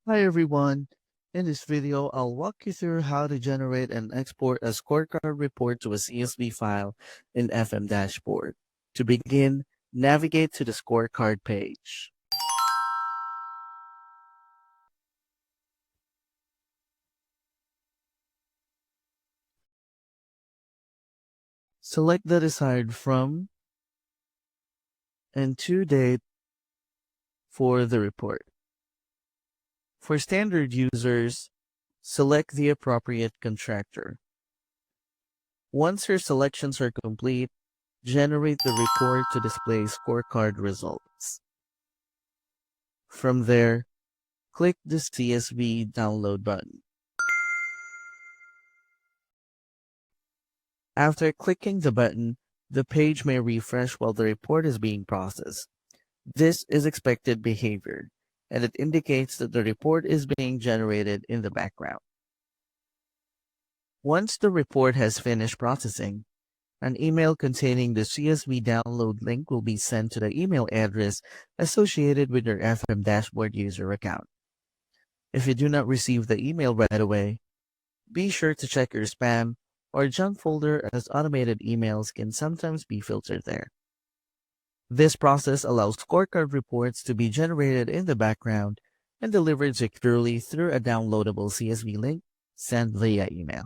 Hi everyone. In this video, I'll walk you through how to generate and export a scorecard report to a CSV file in FM Dashboard. To begin, navigate to the scorecard page. Select the desired from and to date for the report. For standard users, select the appropriate contractor. Once your selections are complete, generate the report to display scorecard results. From there, click the CSV download button. After clicking the button, the page may refresh while the report is being processed. This is expected behavior, and it indicates that the report is being generated in the background. Once the report has finished processing, an email containing the CSV download link will be sent to the email address associated with your FM Dashboard user account. If you do not receive the email right away, be sure to check your spam or junk folder, as automated emails can sometimes be filtered there. This process allows scorecard reports to be generated in the background and delivered securely through a downloadable CSV link sent via email.